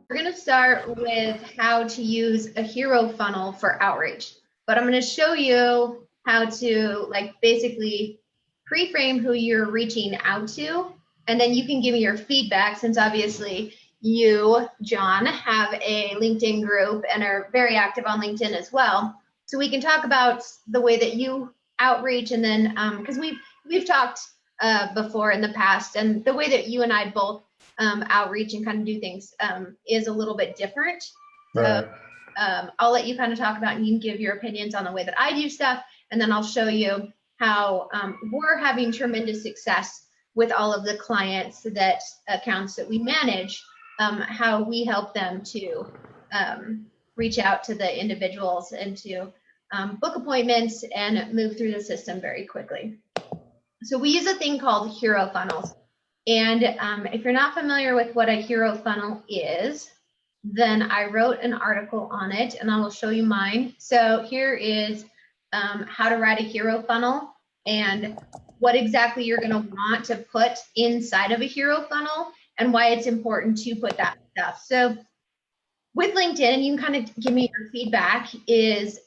We're going to start with how to use a hero funnel for outreach, but I'm going to show you how to basically pre-frame who you're reaching out to, and then you can give me your feedback, since obviously you, John, have a LinkedIn group and are very active on LinkedIn as well. So we can talk about the way that you outreach, and then because we've talked before in the past, and the way that you and I both outreach and kind of do things is a little bit different. So Right. I'll let you kind of talk about, and you can give your opinions on the way that I do stuff, and then I'll show you how we're having tremendous success with all of the clients that accounts that we manage, how we help them to reach out to the individuals and to book appointments and move through the system very quickly. So we use a thing called hero funnels. And if you're not familiar with what a hero funnel is, then I wrote an article on it, and I will show you mine. So here is how to write a hero funnel and what exactly you're going to want to put inside of a hero funnel and why it's important to put that stuff. So with LinkedIn, and you can kind of give me your feedback, is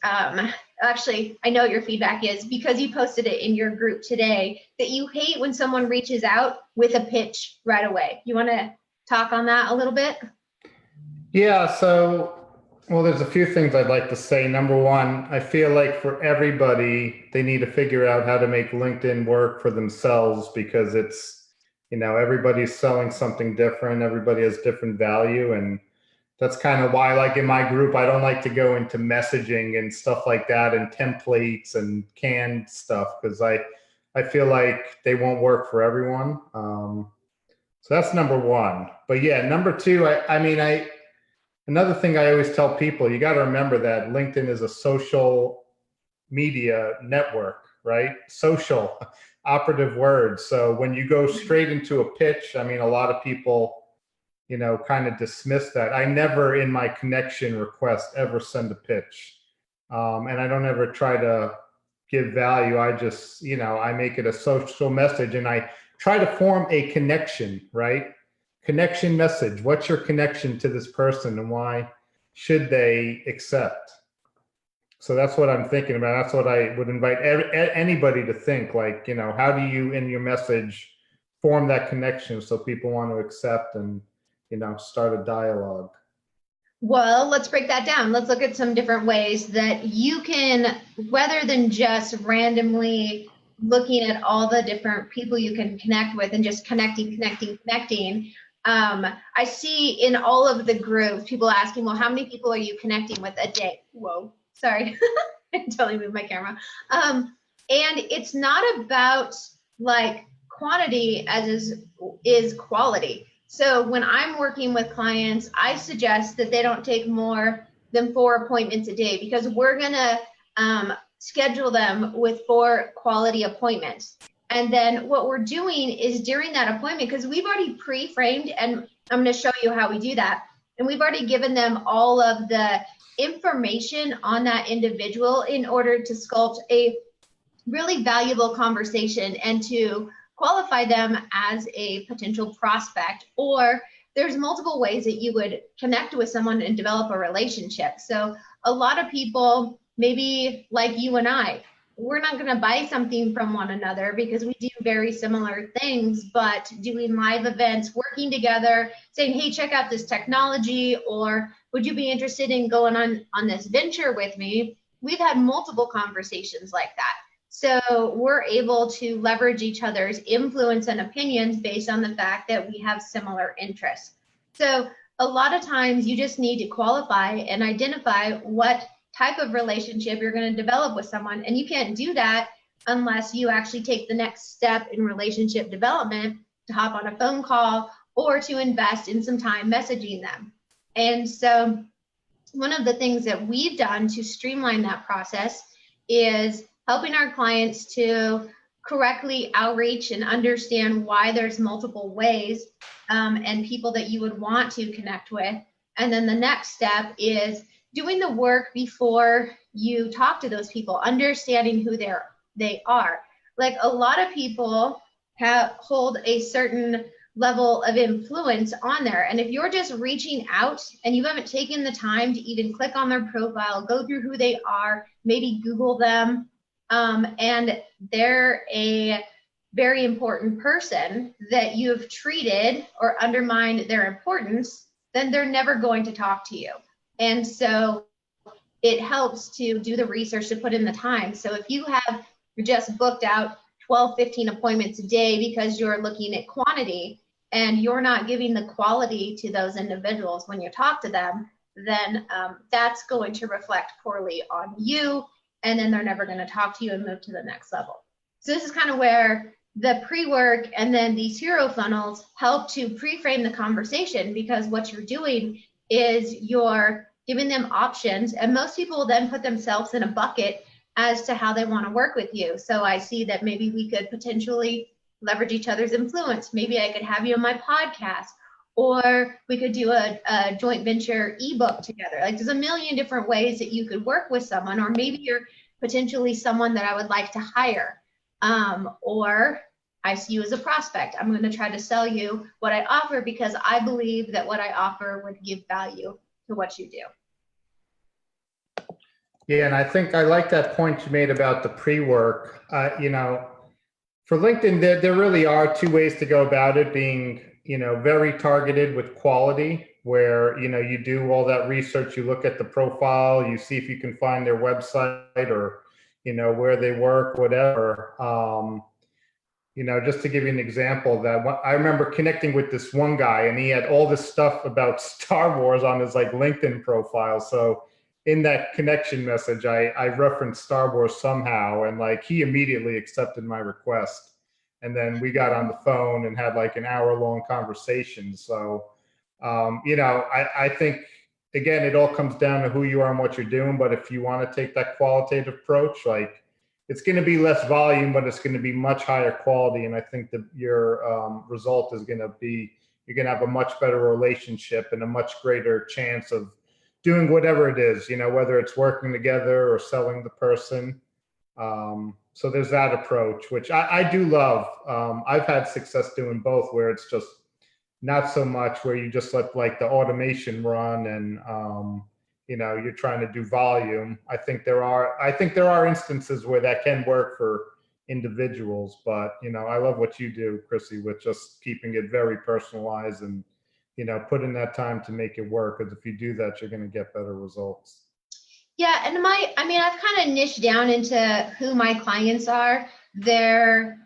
actually, I know what your feedback is because you posted it in your group today, that you hate when someone reaches out with a pitch right away. You want to talk on that a little bit? Yeah, well, there's a few things I'd like to say. Number one, I feel like for everybody, they need to figure out how to make LinkedIn work for themselves, because it's, everybody's selling something different. Everybody has different value. And that's kind of why, like in my group, I don't like to go into messaging and stuff like that and templates and canned stuff, because I feel like they won't work for everyone. So that's number one. But yeah, number two, another thing I always tell people, you got to remember that LinkedIn is a social media network, right? Social, operative word. So when you go straight into a pitch, a lot of people, kind of dismiss that. I never in my connection request ever send a pitch. And I don't ever try to give value. I just, I make it a social message, and I try to form a connection, right? Connection message. What's your connection to this person, and why should they accept? So that's what I'm thinking about. That's what I would invite anybody to think, like, how do you in your message form that connection so people want to accept and, start a dialogue? Well, let's break that down. Let's look at some different ways that you can, rather than just randomly looking at all the different people you can connect with and just connecting. I see in all of the groups, people asking, well, how many people are you connecting with a day? Whoa, sorry. I totally moved my camera. And it's not about like quantity as is quality. So when I'm working with clients, I suggest that they don't take more than 4 appointments a day, because we're going to schedule them with 4 quality appointments. And then what we're doing is during that appointment, because we've already pre-framed, and I'm going to show you how we do that. And we've already given them all of the information on that individual in order to sculpt a really valuable conversation and to qualify them as a potential prospect. Or there's multiple ways that you would connect with someone and develop a relationship. So a lot of people, maybe like you and I, we're not going to buy something from one another because we do very similar things, but doing live events, working together, saying, hey, check out this technology, or would you be interested in going on this venture with me? We've had multiple conversations like that. So we're able to leverage each other's influence and opinions based on the fact that we have similar interests. So a lot of times you just need to qualify and identify what type of relationship you're going to develop with someone. And you can't do that unless you actually take the next step in relationship development to hop on a phone call or to invest in some time messaging them. And so one of the things that we've done to streamline that process is helping our clients to correctly outreach and understand why there's multiple ways and people that you would want to connect with. And then the next step is doing the work before you talk to those people, understanding who they are. Like a lot of people hold a certain level of influence on there. And if you're just reaching out and you haven't taken the time to even click on their profile, go through who they are, maybe Google them, and they're a very important person that you have treated or undermined their importance, then they're never going to talk to you. And so it helps to do the research, to put in the time. So if you have just booked out 12, 15 appointments a day because you're looking at quantity and you're not giving the quality to those individuals when you talk to them, then that's going to reflect poorly on you, and then they're never going to talk to you and move to the next level. So this is kind of where the pre-work and then these hero funnels help to pre-frame the conversation, because what you're doing is you're giving them options, and most people will then put themselves in a bucket as to how they want to work with you. So I see that maybe we could potentially leverage each other's influence. Maybe I could have you on my podcast, or we could do a joint venture ebook together. Like, there's a million different ways that you could work with someone, or maybe you're potentially someone that I would like to hire, or I see you as a prospect. I'm going to try to sell you what I offer because I believe that what I offer would give value to what you do. Yeah, and I think I like that point you made about the pre-work. You know, for LinkedIn, there really are two ways to go about it, being, you know, very targeted with quality, where, you know, you do all that research, you look at the profile, you see if you can find their website or, you know, where they work, whatever. You know, just to give you an example, that I remember connecting with this one guy, and he had all this stuff about Star Wars on his like LinkedIn profile. So in that connection message, I referenced Star Wars somehow, and like he immediately accepted my request. And then we got on the phone and had like an hour-long conversation. So, you know, I think, again, it all comes down to who you are and what you're doing. But if you want to take that qualitative approach, like, it's going to be less volume, but it's going to be much higher quality. And I think that your result is going to be, you're going to have a much better relationship and a much greater chance of doing whatever it is, you know, whether it's working together or selling the person. So there's that approach, which I do love. I've had success doing both, where it's just not so much where you just let like the automation run and, you know, you're trying to do volume. I think there are instances where that can work for individuals, but, you know, I love what you do, Chrissy, with just keeping it very personalized and, you know, put in that time to make it work. Because if you do that, you're going to get better results. Yeah, and I've kind of niched down into who my clients are. They're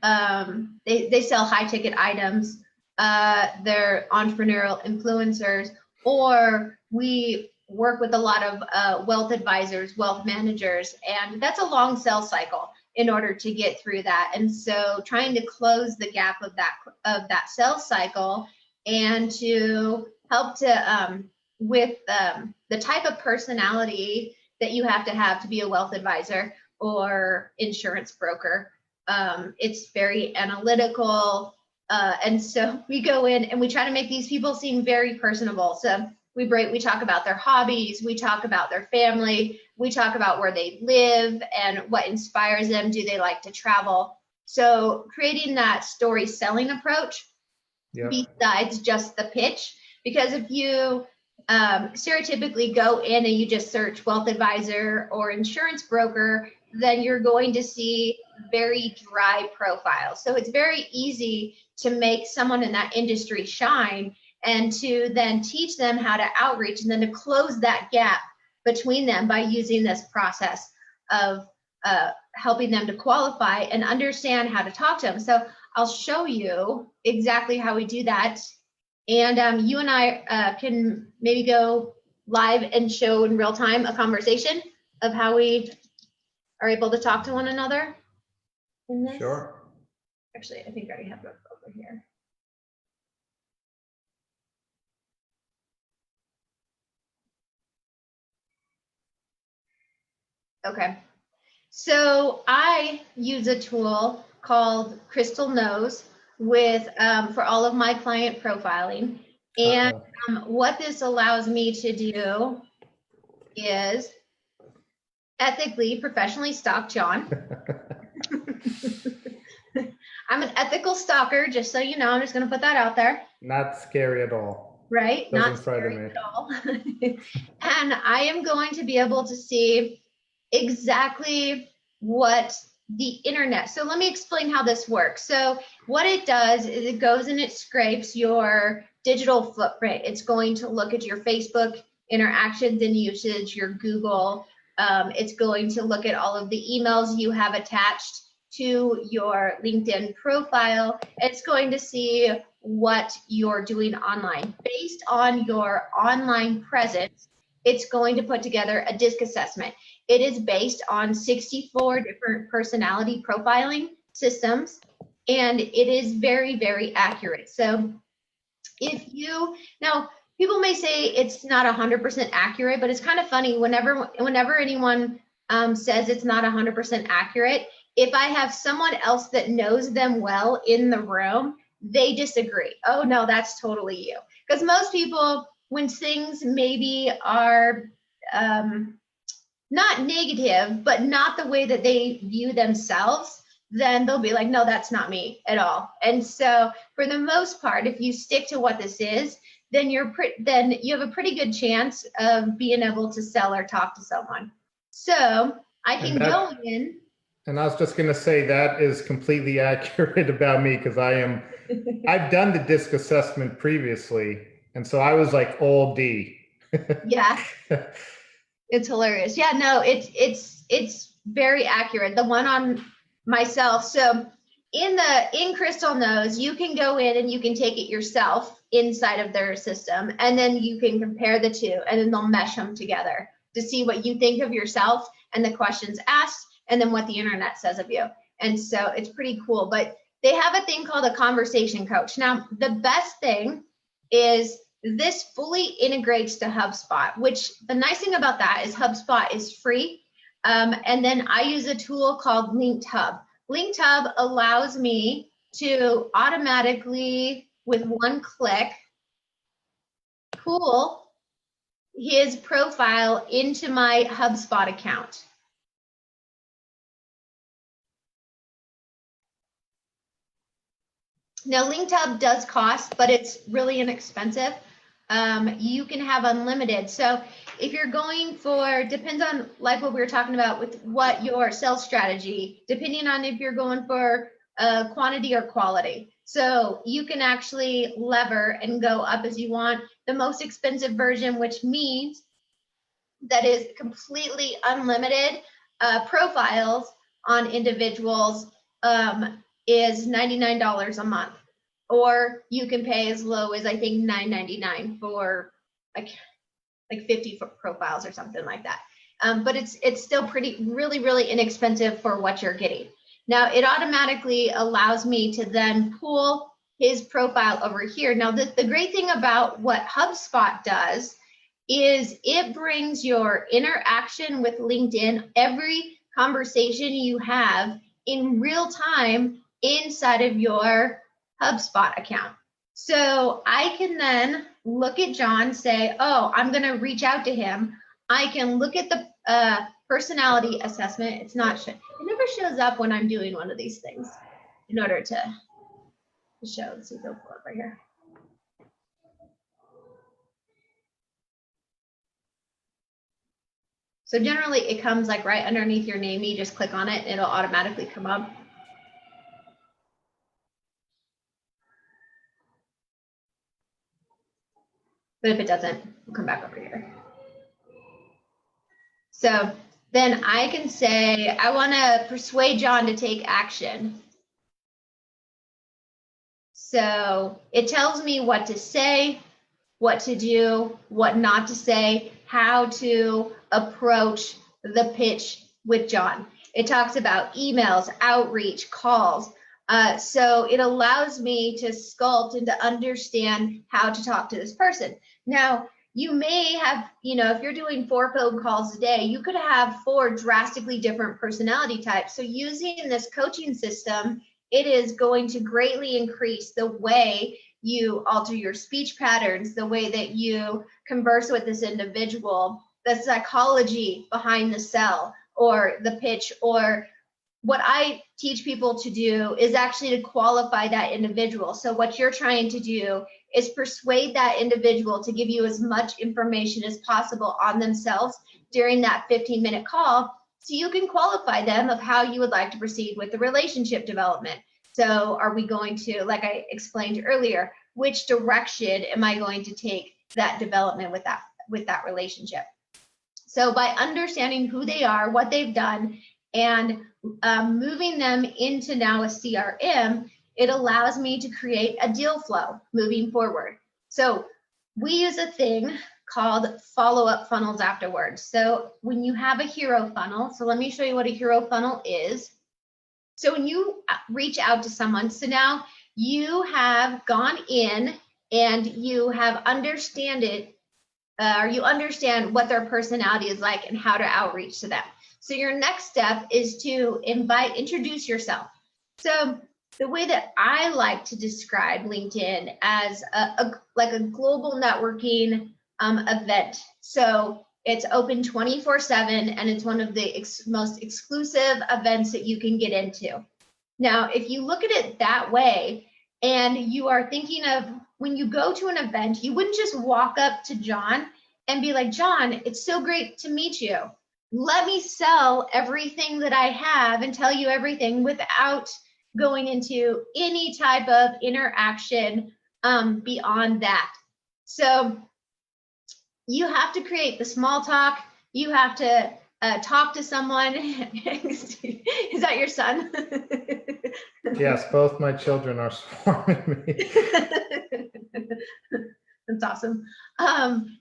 they sell high ticket items. They're entrepreneurial influencers, or we work with a lot of wealth advisors, wealth managers, and that's a long sales cycle in order to get through that. And so trying to close the gap of that sales cycle, and to help to with the type of personality that you have to be a wealth advisor or insurance broker. It's very analytical. And so we go in and we try to make these people seem very personable. So we talk about their hobbies, we talk about their family, we talk about where they live and what inspires them. Do they like to travel? So creating that story selling approach, yep, besides just the pitch, because if you stereotypically go in and you just search wealth advisor or insurance broker, then you're going to see very dry profiles. So it's very easy to make someone in that industry shine, and to then teach them how to outreach, and then to close that gap between them by using this process of helping them to qualify and understand how to talk to them. So I'll show you exactly how we do that. And you and I can maybe go live and show in real time a conversation of how we are able to talk to one another in this. Sure. Actually, I think I already have it over here. Okay. So I use a tool called Crystal Knows with for all of my client profiling. And what this allows me to do is ethically, professionally stalk John. I'm an ethical stalker, just so you know. I'm just going to put that out there. Not scary at all. Right? Doesn't Not frighten scary me. at all. And I am going to be able to see exactly what the internet. So let me explain how this works. So what it does is it goes and it scrapes your digital footprint. It's going to look at your Facebook interactions and usage, your Google. It's going to look at all of the emails you have attached to your LinkedIn profile. It's going to see what you're doing online. Based on your online presence, it's going to put together a DISC assessment. It is based on 64 different personality profiling systems, and it is very, very accurate. So if you, now people may say it's not 100% accurate, but it's kind of funny whenever anyone says it's not 100% accurate, if I have someone else that knows them well in the room, they disagree. Oh no, that's totally you. Because most people, when things maybe are not negative, but not the way that they view themselves, then they'll be like, no, that's not me at all. And so for the most part, if you stick to what this is, then then you have a pretty good chance of being able to sell or talk to someone. So I can go in. And I was just going to say that is completely accurate about me, because I've done the DISC assessment previously. And so I was like all D. Yeah. It's hilarious. Yeah, no, it's very accurate. The one on myself. So in Crystal Knows, you can go in and you can take it yourself inside of their system, and then you can compare the two, and then they'll mesh them together to see what you think of yourself and the questions asked, and then what the internet says of you. And so it's pretty cool. But they have a thing called a conversation coach. Now, the best thing is this fully integrates to HubSpot, which the nice thing about that is HubSpot is free. And then I use a tool called Linked Hub. Linked Hub allows me to automatically, with one click, pull his profile into my HubSpot account. Now, Linked Hub does cost, but it's really inexpensive. You can have unlimited. So if you're going for, depends on like what we were talking about with what your sales strategy, depending on if you're going for quantity or quality. So you can actually lever and go up as you want. The most expensive version, which means that is completely unlimited profiles on individuals, is $99 a month. Or you can pay as low as I think $9.99 for like 50 profiles or something like that. But it's still really inexpensive for what you're getting. Now it automatically allows me to then pull his profile over here. Now the great thing about what HubSpot does is it brings your interaction with LinkedIn, every conversation you have in real time inside of your HubSpot account. So I can then look at John, say, oh, I'm going to reach out to him. I can look at the personality assessment. It never shows up when I'm doing one of these things in order to show. Let's see if it'll pull up right here. So generally it comes like right underneath your name. You just click on it and it'll automatically come up. But if it doesn't, we'll come back over here. So then I can say, I want to persuade John to take action. So it tells me what to say, what to do, what not to say, how to approach the pitch with John. It talks about emails, outreach, calls. So it allows me to sculpt and to understand how to talk to this person. Now, you may have, if you're doing 4 phone calls a day, you could have 4 drastically different personality types. So using this coaching system, it is going to greatly increase the way you alter your speech patterns, the way that you converse with this individual, the psychology behind the sell or the pitch, or what I teach people to do is actually to qualify that individual. So what you're trying to do is persuade that individual to give you as much information as possible on themselves during that 15-minute call, so you can qualify them of how you would like to proceed with the relationship development. So are we going to, like I explained earlier, which direction am I going to take that development with that relationship? So by understanding who they are, what they've done, and moving them into now a CRM, it allows me to create a deal flow moving forward. So we use a thing called follow-up funnels afterwards. So when you have a hero funnel, so let me show you what a hero funnel is. So when you reach out to someone, so now you have gone in and you have understand what their personality is like and how to outreach to them. So your next step is to introduce yourself. So the way that I like to describe LinkedIn as like a global networking event. So it's open 24/7, and it's one of the most exclusive events that you can get into. Now, if you look at it that way, and you are thinking of when you go to an event, you wouldn't just walk up to John and be like, John, it's so great to meet you. Let me sell everything that I have and tell you everything without going into any type of interaction beyond that. So you have to create the small talk. You have to talk to someone. Is that your son? Yes, both my children are swarming me. That's awesome.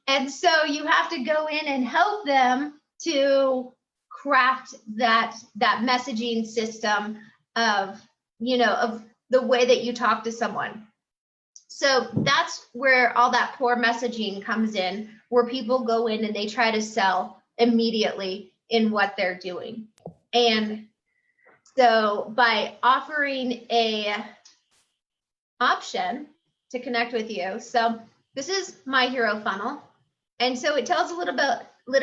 And so you have to go in and help them to craft that messaging system of the way that you talk to someone. So that's where all that poor messaging comes in, where people go in and they try to sell immediately in what they're doing. And so by offering a option to connect with you, so this is my hero funnel, and so it tells a little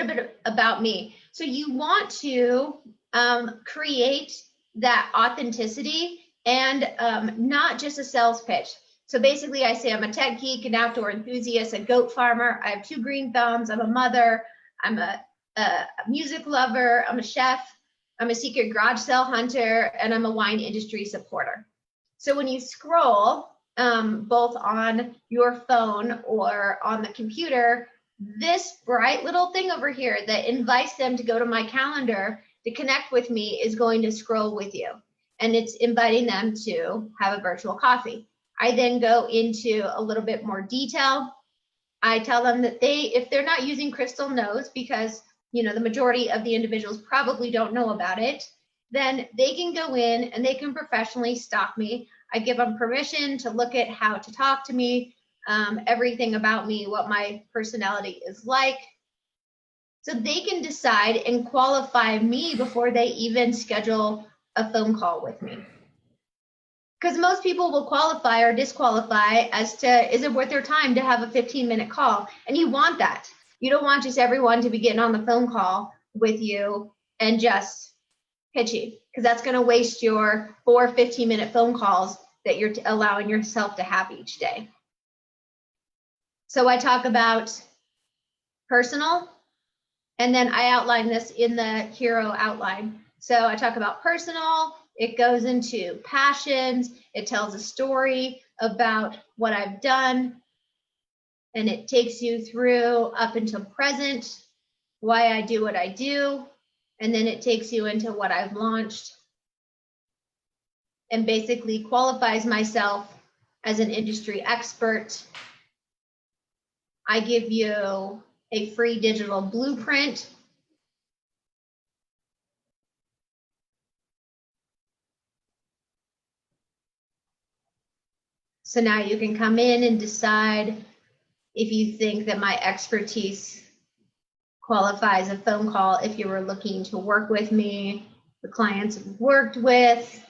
bit about me. So you want to create that authenticity and not just a sales pitch. So basically I say I'm a tech geek, an outdoor enthusiast, a goat farmer, I have 2 green thumbs, I'm a mother, I'm a music lover, I'm a chef, I'm a secret garage sale hunter, and I'm a wine industry supporter. So when you scroll both on your phone or on the computer, this bright little thing over here that invites them to go to my calendar to connect with me is going to scroll with you. And it's inviting them to have a virtual coffee. I then go into a little bit more detail. I tell them that if they're not using Crystal Knows, because the majority of the individuals probably don't know about it, then they can go in and they can professionally stalk me. I give them permission to look at how to talk to me, everything about me, what my personality is like. So they can decide and qualify me before they even schedule a phone call with me. Because most people will qualify or disqualify as to, is it worth their time to have a 15-minute call? And you want that. You don't want just everyone to be getting on the phone call with you and just pitching, because that's going to waste your 4 15-minute phone calls that you're allowing yourself to have each day. So I talk about personal, and then I outline this in the hero outline. So I talk about personal, it goes into passions, it tells a story about what I've done, and it takes you through up until present, why I do what I do, and then it takes you into what I've launched, and basically qualifies myself as an industry expert. I give you a free digital blueprint. So now you can come in and decide if you think that my expertise qualifies a phone call if you were looking to work with me, the clients I've worked with.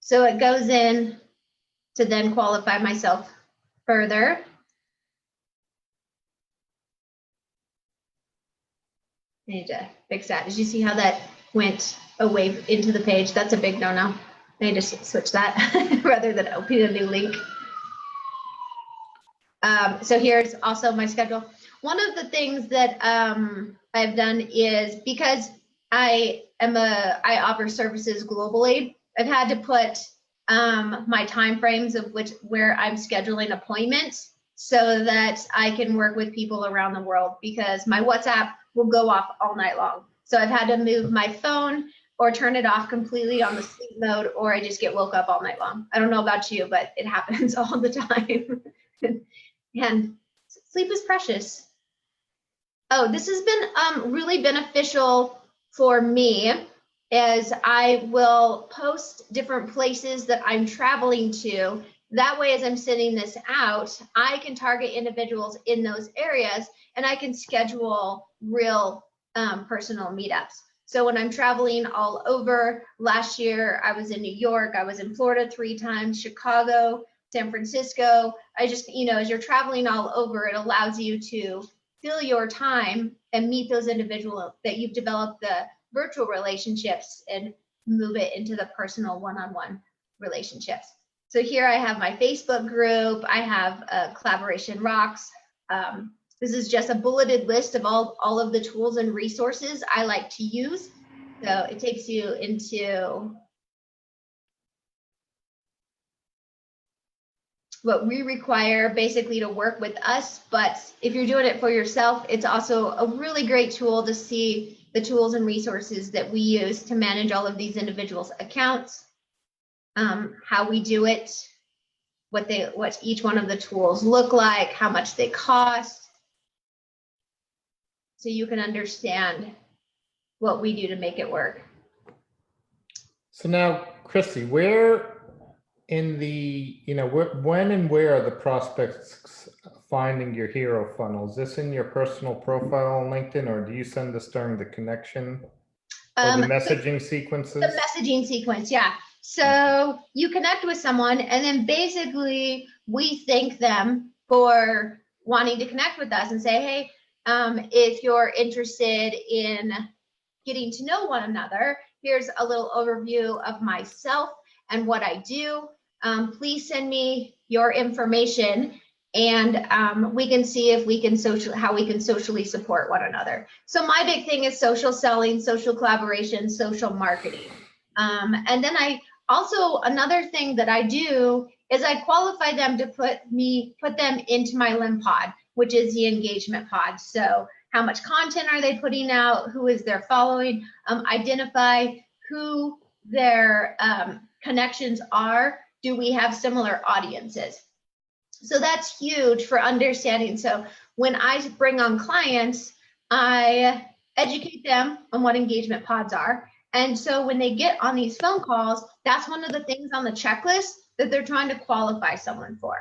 So it goes in to then qualify myself further. I need to fix that. Did you see how that went away into the page. That's a big no-no. I just switch that rather than opening a new link. So here's also my schedule. One of the things that I've done is, because I offer services globally, I've had to put my time frames of where I'm scheduling appointments so that I can work with people around the world, because my WhatsApp will go off all night long. So I've had to move my phone or turn it off completely on the sleep mode, or I just get woke up all night long. I don't know about you, but it happens all the time. And sleep is precious. Oh, this has been really beneficial for me, as I will post different places that I'm traveling to. That way, as I'm sending this out, I can target individuals in those areas, and I can schedule real personal meetups. So when I'm traveling all over, last year I was in New York, I was in Florida 3 times, Chicago, San Francisco. I just, as you're traveling all over, it allows you to fill your time and meet those individuals that you've developed the virtual relationships and move it into the personal one-on-one relationships. So here I have my Facebook group. I have Collaboration Rocks. This is just a bulleted list of all of the tools and resources I like to use. So it takes you into what we require basically to work with us. But if you're doing it for yourself, it's also a really great tool to see the tools and resources that we use to manage all of these individuals' accounts, how we do it, what each one of the tools look like, how much they cost, so you can understand what we do to make it work. So now, Chrissy, where in the, when and where are the prospects finding your hero funnel? Is this in your personal profile on LinkedIn, or do you send this during the connection or the messaging sequences? The messaging sequence, yeah. So you connect with someone, and then basically we thank them for wanting to connect with us and say, hey, if you're interested in getting to know one another, here's a little overview of myself and what I do. Please send me your information, and we can see if we can how we can socially support one another. So my big thing is social selling, social collaboration, social marketing. And then another thing that I do is I qualify them to put them into my LIM pod, which is the engagement pod. So how much content are they putting out? Who is their following? Identify who their connections are. Do we have similar audiences? So that's huge for understanding. So when I bring on clients, I educate them on what engagement pods are. And so when they get on these phone calls, that's one of the things on the checklist that they're trying to qualify someone for.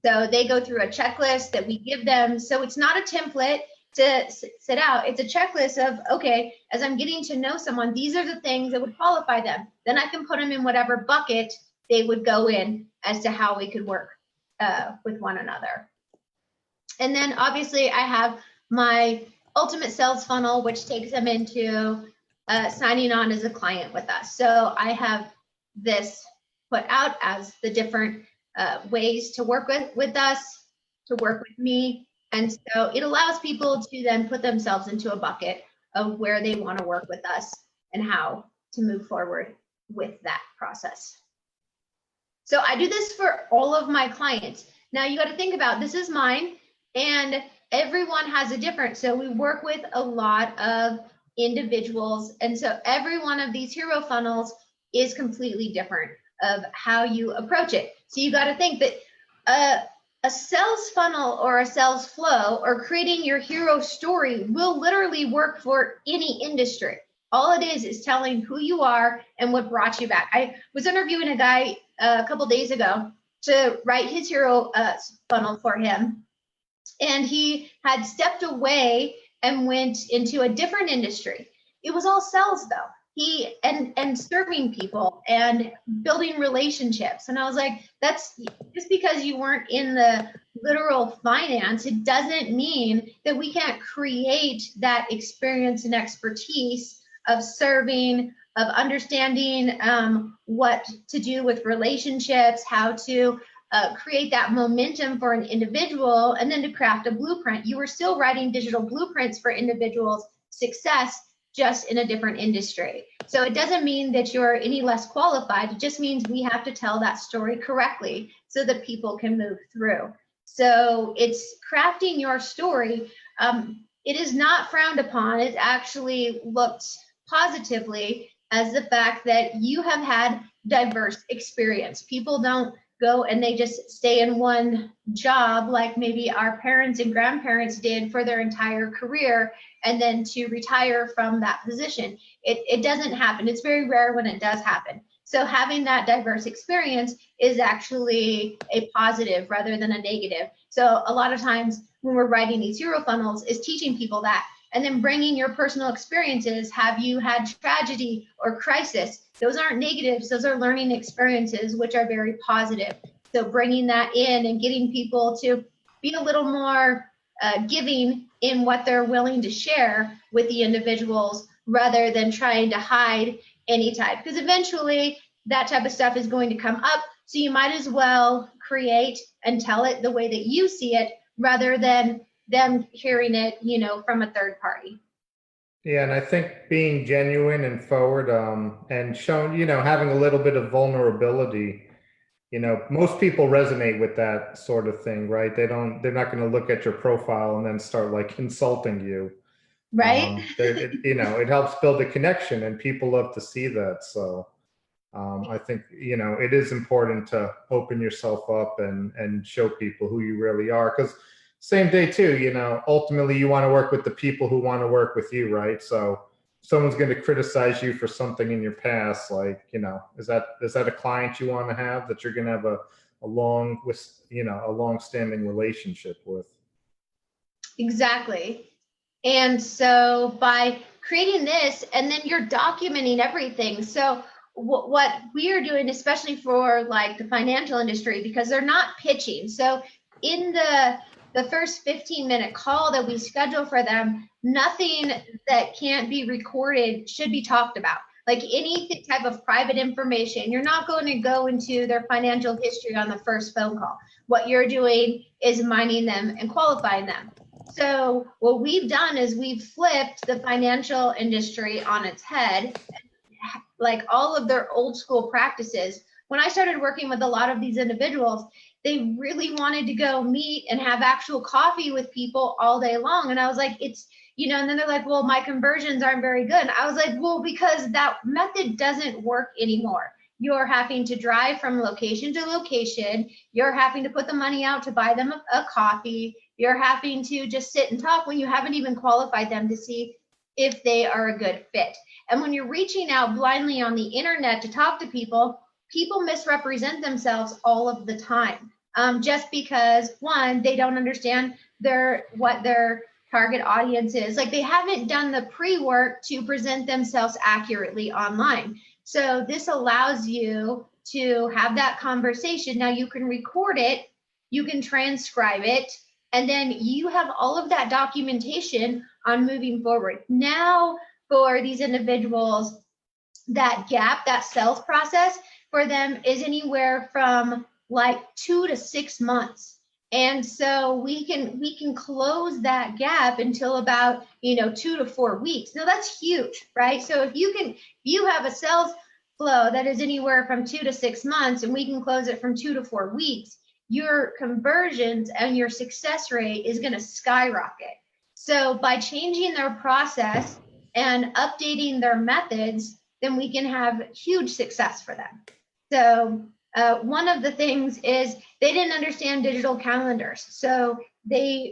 So they go through a checklist that we give them. So it's not a template to sit out. It's a checklist of, okay, as I'm getting to know someone, these are the things that would qualify them. Then I can put them in whatever bucket they would go in as to how we could work with one another. And then obviously I have my ultimate sales funnel, which takes them into signing on as a client with us. So I have this put out as the different ways to work with us, to work with me. And so it allows people to then put themselves into a bucket of where they want to work with us and how to move forward with that process. So I do this for all of my clients. Now you got to think about, this is mine, and everyone has a different. So we work with a lot of individuals. And so every one of these hero funnels is completely different of how you approach it. So you got to think that a sales funnel or a sales flow or creating your hero story will literally work for any industry. All it is telling who you are and what brought you back. I was interviewing a guy a couple days ago to write his hero funnel for him. And he had stepped away and went into a different industry. It was all sales though. And serving people and building relationships. And I was like, that's just because you weren't in the literal finance, it doesn't mean that we can't create that experience and expertise of serving, of understanding what to do with relationships, how to create that momentum for an individual, and then to craft a blueprint. You were still writing digital blueprints for individuals' success, just in a different industry. So it doesn't mean that you're any less qualified. It just means we have to tell that story correctly so that people can move through. So it's crafting your story. It is not frowned upon. It's actually looked positively as the fact that you have had diverse experience. People don't go and they just stay in one job like maybe our parents and grandparents did for their entire career and then to retire from that position. It doesn't happen. It's very rare when it does happen. So having that diverse experience is actually a positive rather than a negative. So a lot of times when we're writing these hero funnels is teaching people that, and then bringing your personal experiences. Have you had tragedy or crisis? Those aren't negatives, those are learning experiences, which are very positive. So bringing that in and getting people to be a little more giving in what they're willing to share with the individuals rather than trying to hide any type, because eventually that type of stuff is going to come up. So you might as well create and tell it the way that you see it rather than them hearing it, from a third party. Yeah, and I think being genuine and forward, and showing, having a little bit of vulnerability, most people resonate with that sort of thing, right? They're not going to look at your profile and then start like insulting you. Right? It helps build a connection, and people love to see that. So I think, it is important to open yourself up and show people who you really are, because same day too, ultimately you want to work with the people who want to work with you, right? So someone's going to criticize you for something in your past, like, is that a client you want to have that you're going to have a long-standing relationship with? Exactly. And so by creating this, and then you're documenting everything. So what we are doing, especially for like the financial industry, because they're not pitching. So in the first 15-minute call that we schedule for them, nothing that can't be recorded should be talked about. Like any type of private information, you're not going to go into their financial history on the first phone call. What you're doing is mining them and qualifying them. So what we've done is we've flipped the financial industry on its head, like all of their old school practices. When I started working with a lot of these individuals, they really wanted to go meet and have actual coffee with people all day long. And I was like, and then they're like, well, my conversions aren't very good. I was like, well, because that method doesn't work anymore. You're having to drive from location to location. You're having to put the money out to buy them a coffee. You're having to just sit and talk when you haven't even qualified them to see if they are a good fit. And when you're reaching out blindly on the internet to talk to people misrepresent themselves all of the time. Just because, one, they don't understand what their target audience is. Like they haven't done the pre-work to present themselves accurately online. So this allows you to have that conversation. Now you can record it, you can transcribe it, and then you have all of that documentation on moving forward. Now for these individuals, that gap, that sales process for them is anywhere from like 2 to 6 months. And so we can close that gap until about 2 to 4 weeks. Now that's huge, right? So if you have a sales flow that is anywhere from 2 to 6 months, and we can close it from 2 to 4 weeks, your conversions and your success rate is going to skyrocket. So by changing their process and updating their methods, then we can have huge success for them. So one of the things is they didn't understand digital calendars. So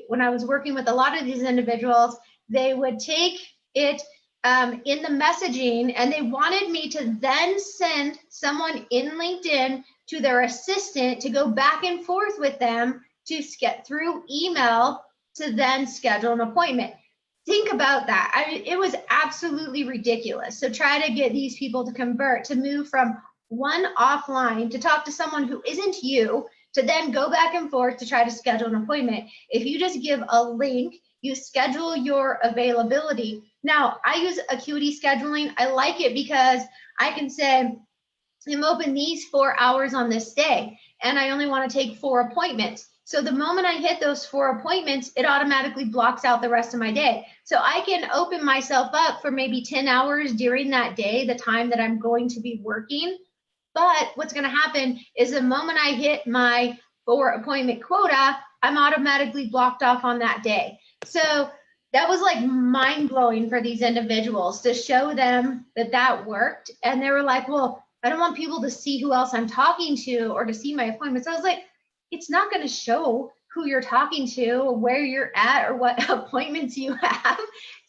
when I was working with a lot of these individuals, they would take it in the messaging, and they wanted me to then send someone in LinkedIn to their assistant to go back and forth with them to get through email to then schedule an appointment. Think about that. I mean, it was absolutely ridiculous. So try to get these people to convert, to move from one offline to talk to someone who isn't you, to then go back and forth to try to schedule an appointment. If you just give a link, you schedule your availability, Now, I use Acuity scheduling. I like it because I can say, I'm open these 4 hours on this day, and I only want to take 4 appointments. So the moment I hit those 4 appointments, it automatically blocks out the rest of my day. So I can open myself up for maybe 10 hours during that day, the time that I'm going to be working. But what's going to happen is the moment I hit my 4 appointment quota, I'm automatically blocked off on that day. So that was like mind blowing for these individuals to show them that that worked. And they were like, well, I don't want people to see who else I'm talking to or to see my appointments. I was like, it's not going to show who you're talking to or where you're at or what appointments you have.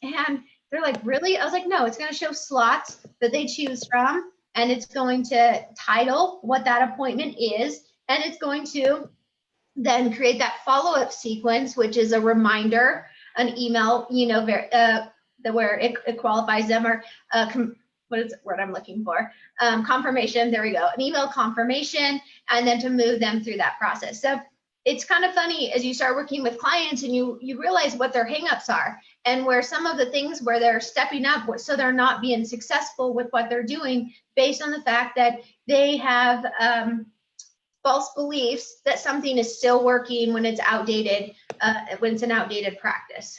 And they're like, really? I was like, no, it's going to show slots that they choose from. And it's going to title what that appointment is. And it's going to then create that follow-up sequence, which is a reminder, an email, where it qualifies them, or what is the word I'm looking for? Confirmation. There we go. An email confirmation, and then to move them through that process. So it's kind of funny as you start working with clients and you realize what their hangups are and where some of the things where they're stepping up so they're not being successful with what they're doing based on the fact that they have false beliefs that something is still working when it's outdated, when it's an outdated practice.